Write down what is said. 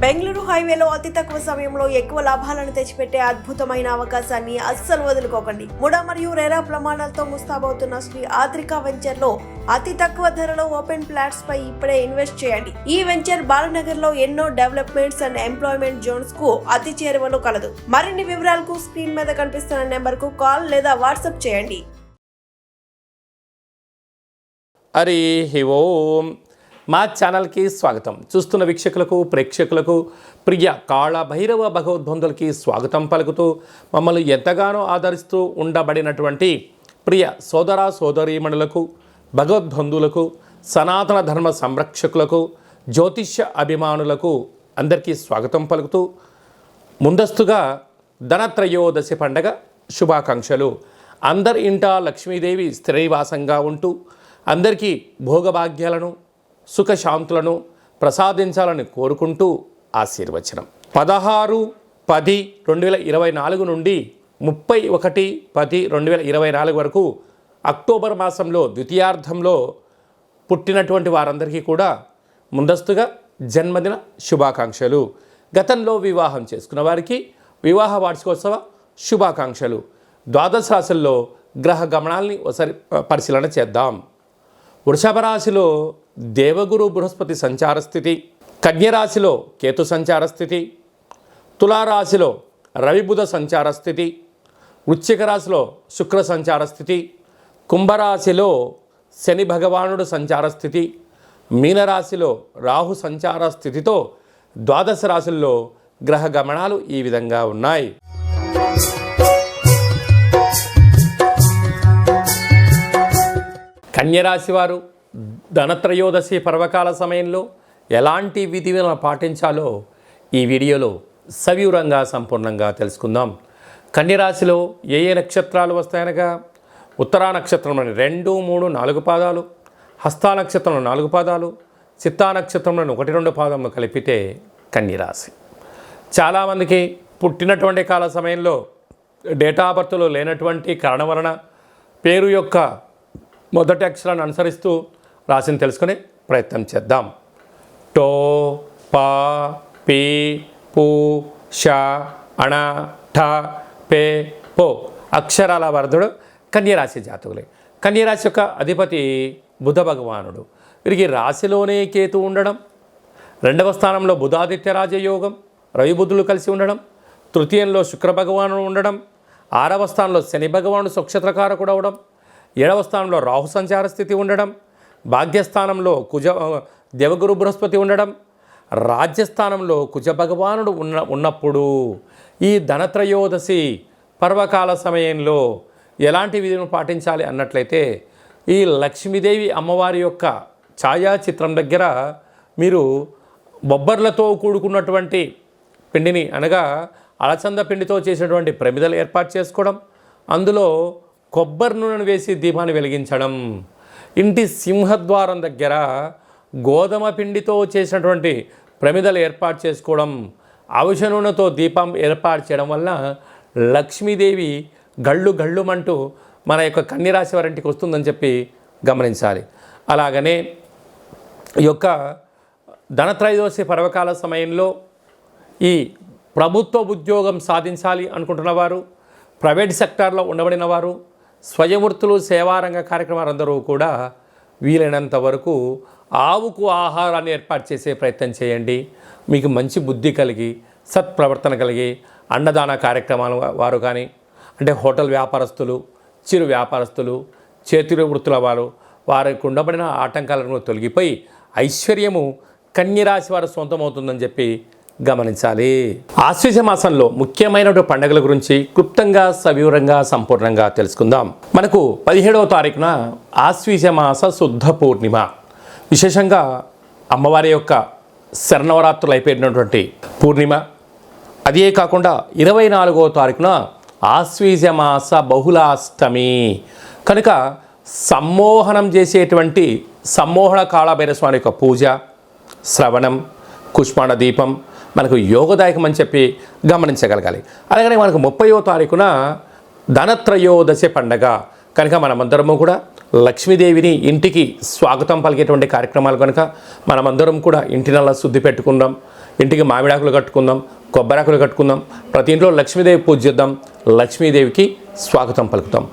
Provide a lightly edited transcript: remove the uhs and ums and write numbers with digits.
బెంగళూరు హైవేలో అతి తక్కువ సమయంలో ఎక్కువ లాభాలను తెచ్చిపెట్టే అద్భుతమైన అవకాశాన్ని అస్సలు వదులుకోకండి. ముడా మరియు రెరా ప్రమాణాలతో ముస్తాబవుతున్న శ్రీ ఆద్రిక వెంచర్ లో అతి తక్కువ ధరలో ఓపెన్ ఫ్లాట్స్ పై ఇప్పుడే ఇన్వెస్ట్ చేయండి. ఈ వెంచర్ బాలనగర్ లో ఎన్నో డెవలప్మెంట్స్ అండ్ ఎంప్లాయ్మెంట్ జోన్స్ కు అతి చేరువలో కలదు. మరిన్ని వివరాలకు స్క్రీన్ మీద కనిపిస్తున్న నెంబర్ కు కాల్ లేదా వాట్సాప్ చేయండి. హరి ఓం. మా ఛానల్కి స్వాగతం. చూస్తున్న వీక్షకులకు ప్రేక్షకులకు ప్రియ కాళ భైరవ భగవద్బంధులకి స్వాగతం పలుకుతూ మమ్మల్ని ఎంతగానో ఆదరిస్తూ ఉండబడినటువంటి ప్రియ సోదర సోదరీమణులకు భగవద్బంధువులకు సనాతన ధర్మ సంరక్షకులకు జ్యోతిష్య అభిమానులకు అందరికీ స్వాగతం పలుకుతూ ముందస్తుగా ధనత్రయోదశి పండగ శుభాకాంక్షలు. అందరి ఇంట లక్ష్మీదేవి స్థిరనివాసంగా ఉంటూ అందరికీ భోగభాగ్యాలను సుఖశాంతులను ప్రసాదించాలని కోరుకుంటూ ఆశీర్వచనం. 16/10/2024 నుండి 31/10/2024 వరకు అక్టోబర్ మాసంలో ద్వితీయార్థంలో పుట్టినటువంటి వారందరికీ కూడా ముందస్తుగా జన్మదిన శుభాకాంక్షలు. గతంలో వివాహం చేసుకున్న వారికి వివాహ వార్షికోత్సవ శుభాకాంక్షలు. ద్వాదశ రాశుల్లో గ్రహ గమనాల్ని ఒకసారి పరిశీలన చేద్దాం. వృషభ రాశిలో దేవగురు బృహస్పతి సంచార స్థితి, కన్యరాశిలో కేతు సంచార స్థితి, తులారాశిలో రవి బుధ సంచార స్థితి, వృశ్చిక రాశిలో శుక్ర సంచార స్థితి, కుంభరాశిలో శని భగవానుడు సంచార స్థితి, మీనరాశిలో రాహు సంచార స్థితితో ద్వాదశ రాశుల్లో గ్రహ గమనాలు ఈ విధంగా ఉన్నాయి. కన్యరాశి వారు ధనత్రయోదశి పర్వకాల సమయంలో ఎలాంటి విధులను పాటించాలో ఈ వీడియోలో సవివరంగా సంపూర్ణంగా తెలుసుకుందాం. కన్యరాశిలో ఏ ఏ నక్షత్రాలు వస్తాయనగా ఉత్తరా నక్షత్రంలోని 2, 3, 4 పాదాలు, హస్తా నక్షత్రంలో 4 పాదాలు, చిత్తా నక్షత్రంలోని 1, 2 పాదములు కలిపితే కన్యరాశి. చాలామందికి పుట్టినటువంటి కాల సమయంలో డేటా ఆఫ్ బర్త్లో లేనటువంటి కారణం వలన పేరు యొక్క మొదటి అక్షరాన్ని అనుసరిస్తూ రాశిని తెలుసుకునే ప్రయత్నం చేద్దాం. టో, పా, పీ, పు, ష, అణ, ఠ, పే, పో అక్షరాల వరదుడు కన్యరాశి జాతకులే. కన్యరాశి యొక్క అధిపతి బుధ భగవానుడు. వీరికి రాశిలోనే కేతు ఉండడం, 2వ స్థానంలో బుధాదిత్య రాజయోగం రవి బుధులు కలిసి ఉండడం, తృతీయంలో శుక్ర భగవానుడు ఉండడం, 6వ స్థానంలో శని భగవానుడు నక్షత్రకారకుడు అవడం, 7వ స్థానంలో రాహు సంచార స్థితి ఉండడం, భాగ్యస్థానంలో దేవగురు బృహస్పతి ఉండడం, రాజ్యస్థానంలో కుజ భగవానుడు ఉన్నప్పుడు ఈ ధనత్రయోదశి పర్వకాల సమయంలో ఎలాంటి విధులను పాటించాలి అన్నట్లయితే ఈ లక్ష్మీదేవి అమ్మవారి యొక్క ఛాయాచిత్రం దగ్గర మీరు బొబ్బర్లతో కూడుకున్నటువంటి పిండిని అనగా అలచంద పిండితో చేసినటువంటి ప్రమిదలు ఏర్పాటు చేసుకోవడం, అందులో కొబ్బరి నూనెను వేసి దీపాన్ని వెలిగించడం, ఇంటి సింహద్వారం దగ్గర గోధుమ పిండితో చేసినటువంటి ప్రమిదలు ఏర్పాటు చేసుకోవడం, అవిసె నూనెతో దీపం ఏర్పాటు చేయడం వల్ల లక్ష్మీదేవి గళ్ళు గళ్ళుమంటూ మన యొక్క కన్యరాశి వారింటికి వస్తుందని చెప్పి గమనించాలి. అలాగనే ఈ యొక్క ధనత్రయోదశి పర్వకాల సమయంలో ఈ ప్రభుత్వ ఉద్యోగం సాధించాలి అనుకుంటున్న వారు, ప్రైవేట్ సెక్టార్లో ఉండబడిన వారు, స్వయం వృత్తులు సేవారంగ కార్యక్రమాలు అందరూ కూడా వీలైనంత వరకు ఆవుకు ఆహారాన్ని ఏర్పాటు చేసే ప్రయత్నం చేయండి. మీకు మంచి బుద్ధి కలిగి సత్ప్రవర్తన కలిగి అన్నదాన కార్యక్రమాలు వారు కానీ అంటే హోటల్ వ్యాపారస్తులు, చిరు వ్యాపారస్తులు, చేతి వృత్తుల వారికి ఉండబడిన ఆటంకాలను తొలగిపోయి ఐశ్వర్యము కన్యరాశి వారు సొంతమవుతుందని చెప్పి గమనించాలి. ఆశ్వీజ మాసంలో ముఖ్యమైనటువంటి పండుగల గురించి క్లుప్తంగా సవివరంగా సంపూర్ణంగా తెలుసుకుందాం. మనకు 17వ తారీఖున ఆశ్వీజ మాస శుద్ధ పూర్ణిమ. విశేషంగా అమ్మవారి యొక్క శరణవరాత్రులు అయిపోయినటువంటి పూర్ణిమ. అదే కాకుండా 24వ తారీఖున ఆశ్వీజ మాస బహుళాష్టమి కనుక సమ్మోహనం చేసేటువంటి సమ్మోహన కాళభైరస్వామి యొక్క పూజ, శ్రవణం, కుష్మాండ దీపం మనకు యోగదాయకం అని చెప్పి గమనించగలగాలి. అలాగనే మనకు 30వ తారీఖున ధనత్రయోదశి పండగ కనుక మనమందరము కూడా లక్ష్మీదేవిని ఇంటికి స్వాగతం పలికేటువంటి కార్యక్రమాలు కనుక మనమందరం కూడా ఇంటినల్లా శుద్ధి పెట్టుకుందాం. ఇంటికి మామిడాకులు కట్టుకుందాం, కొబ్బరాకులు కట్టుకుందాం, ప్రతి ఇంట్లో లక్ష్మీదేవి పూజ చేద్దాం, లక్ష్మీదేవికి స్వాగతం పలుకుతాం.